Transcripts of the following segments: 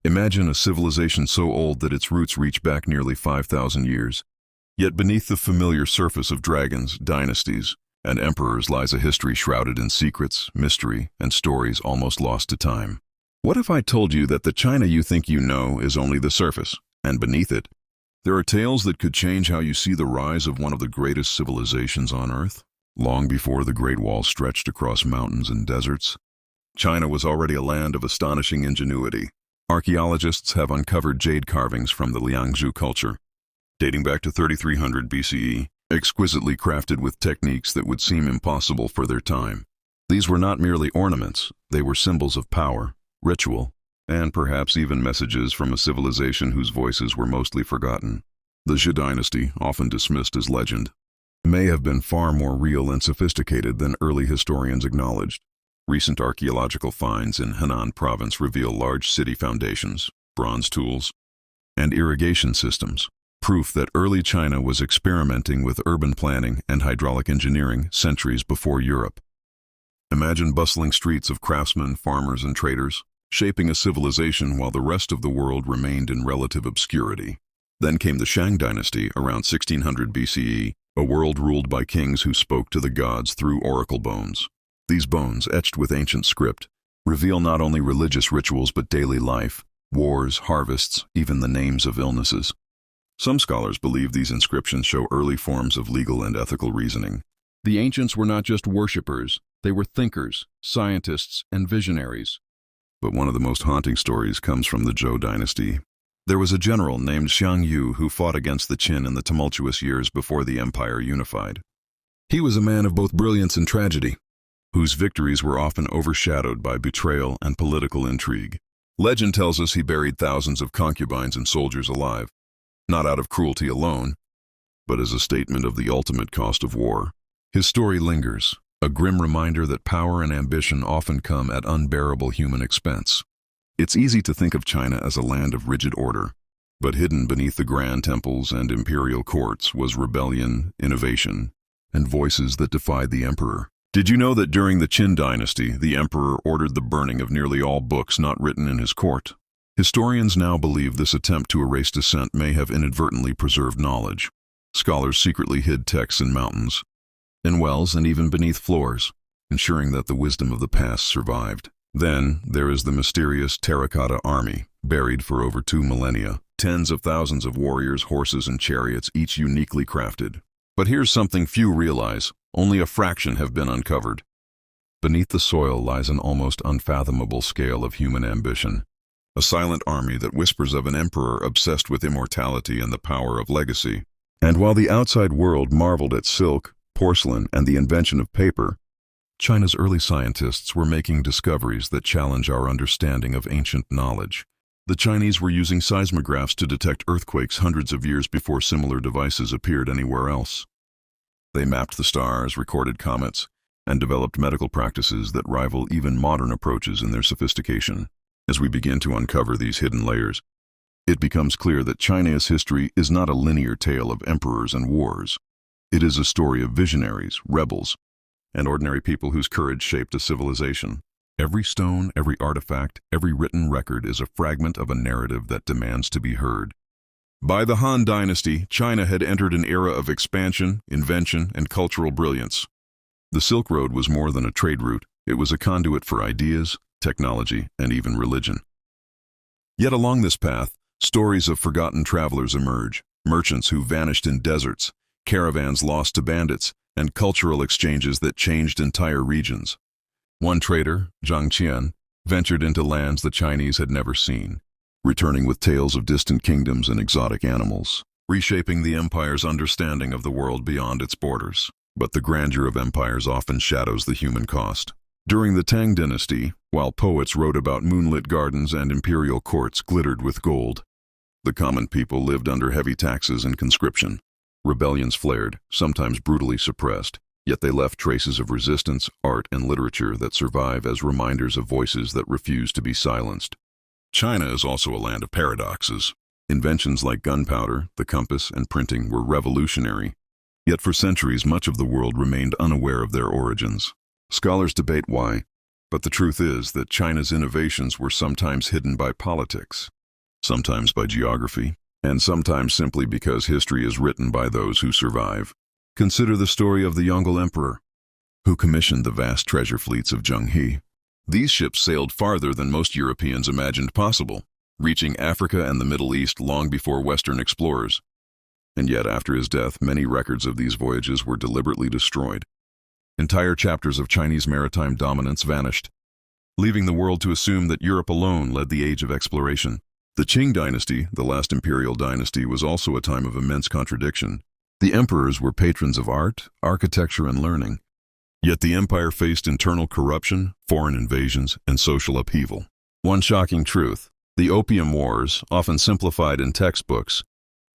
Imagine a civilization so old that its roots reach back nearly 5,000 years. Yet beneath the familiar surface of dragons, dynasties, and emperors lies a history shrouded in secrets, mystery, and stories almost lost to time. What if I told you that the China you think you know is only the surface, and beneath it, there are tales that could change how you see the rise of one of the greatest civilizations on Earth? Long before the Great Wall stretched across mountains and deserts, China was already a land of astonishing ingenuity. Archaeologists have uncovered jade carvings from the Liangzhu culture, dating back to 3300 BCE, exquisitely crafted with techniques that would seem impossible for their time. These were not merely ornaments, they were symbols of power, ritual, and perhaps even messages from a civilization whose voices were mostly forgotten. The Zhou dynasty, often dismissed as legend, may have been far more real and sophisticated than early historians acknowledged. Recent archaeological finds in Henan province reveal large city foundations, bronze tools, and irrigation systems, proof that early China was experimenting with urban planning and hydraulic engineering centuries before Europe. Imagine bustling streets of craftsmen, farmers, and traders, shaping a civilization while the rest of the world remained in relative obscurity. Then came the Shang dynasty around 1600 BCE, a world ruled by kings who spoke to the gods through oracle bones. These bones, etched with ancient script, reveal not only religious rituals but daily life, wars, harvests, even the names of illnesses. Some scholars believe these inscriptions show early forms of legal and ethical reasoning. The ancients were not just worshippers, they were thinkers, scientists, and visionaries. But one of the most haunting stories comes from the Zhou dynasty. There was a general named Xiang Yu who fought against the Qin in the tumultuous years before the empire unified. He was a man of both brilliance and tragedy, whose victories were often overshadowed by betrayal and political intrigue. Legend tells us he buried thousands of concubines and soldiers alive, not out of cruelty alone, but as a statement of the ultimate cost of war. His story lingers, a grim reminder that power and ambition often come at unbearable human expense. It's easy to think of China as a land of rigid order, but hidden beneath the grand temples and imperial courts was rebellion, innovation, and voices that defied the emperor. Did you know that during the Qin dynasty, the emperor ordered the burning of nearly all books not written in his court? Historians now believe this attempt to erase dissent may have inadvertently preserved knowledge. Scholars secretly hid texts in mountains, in wells, and even beneath floors, ensuring that the wisdom of the past survived. Then, there is the mysterious Terracotta Army, buried for over 2 millennia. Tens of thousands of warriors, horses, and chariots, each uniquely crafted. But here's something few realize. Only a fraction have been uncovered. Beneath the soil lies an almost unfathomable scale of human ambition. A silent army that whispers of an emperor obsessed with immortality and the power of legacy. And while the outside world marveled at silk, porcelain, and the invention of paper, China's early scientists were making discoveries that challenge our understanding of ancient knowledge. The Chinese were using seismographs to detect earthquakes hundreds of years before similar devices appeared anywhere else. They mapped the stars, recorded comets, and developed medical practices that rival even modern approaches in their sophistication. As we begin to uncover these hidden layers, it becomes clear that China's history is not a linear tale of emperors and wars. It is a story of visionaries, rebels, and ordinary people whose courage shaped a civilization. Every stone, every artifact, every written record is a fragment of a narrative that demands to be heard. By the Han Dynasty, China had entered an era of expansion, invention, and cultural brilliance. The Silk Road was more than a trade route. It was a conduit for ideas, technology, and even religion. Yet along this path, stories of forgotten travelers emerge, merchants who vanished in deserts, caravans lost to bandits, and cultural exchanges that changed entire regions. One trader, Zhang Qian, ventured into lands the Chinese had never seen, returning with tales of distant kingdoms and exotic animals, reshaping the empire's understanding of the world beyond its borders. But the grandeur of empires often shadows the human cost. During the Tang dynasty, while poets wrote about moonlit gardens and imperial courts glittered with gold, the common people lived under heavy taxes and conscription. Rebellions flared, sometimes brutally suppressed, yet they left traces of resistance, art, and literature that survive as reminders of voices that refuse to be silenced. China is also a land of paradoxes. Inventions like gunpowder, the compass, and printing were revolutionary, yet for centuries much of the world remained unaware of their origins. Scholars debate why. But the truth is that China's innovations were sometimes hidden by politics, sometimes by geography, and sometimes simply because history is written by those who survive. Consider the story of the Yongle Emperor, who commissioned the vast treasure fleets of Zheng He. These ships sailed farther than most Europeans imagined possible, reaching Africa and the Middle East long before Western explorers. And yet, after his death, many records of these voyages were deliberately destroyed. Entire chapters of Chinese maritime dominance vanished, leaving the world to assume that Europe alone led the age of exploration. The Qing dynasty, the last imperial dynasty, was also a time of immense contradiction. The emperors were patrons of art, architecture, and learning. Yet the empire faced internal corruption, foreign invasions, and social upheaval. One shocking truth: the Opium Wars, often simplified in textbooks,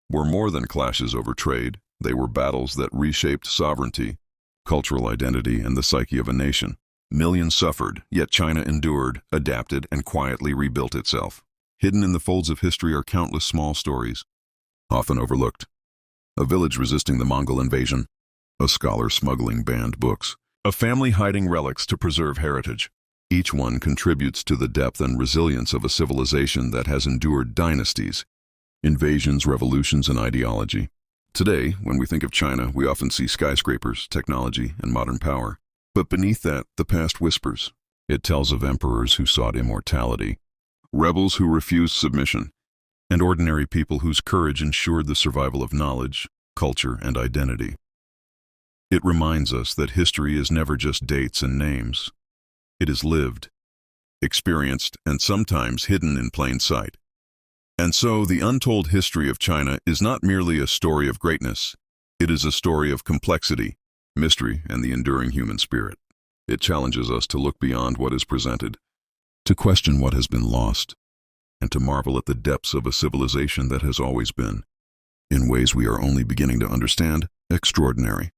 were more than clashes over trade. They were battles that reshaped sovereignty, cultural identity, and the psyche of a nation. Millions suffered, yet China endured, adapted, and quietly rebuilt itself. Hidden in the folds of history are countless small stories, often overlooked. A village resisting the Mongol invasion, a scholar smuggling banned books, a family hiding relics to preserve heritage. Each one contributes to the depth and resilience of a civilization that has endured dynasties, invasions, revolutions, and ideology. Today, when we think of China, we often see skyscrapers, technology, and modern power. But beneath that, the past whispers. It tells of emperors who sought immortality, rebels who refused submission, and ordinary people whose courage ensured the survival of knowledge, culture, and identity. It reminds us that history is never just dates and names. It is lived, experienced, and sometimes hidden in plain sight. And so, the untold history of China is not merely a story of greatness. It is a story of complexity, mystery, and the enduring human spirit. It challenges us to look beyond what is presented, to question what has been lost, and to marvel at the depths of a civilization that has always been, in ways we are only beginning to understand, extraordinary.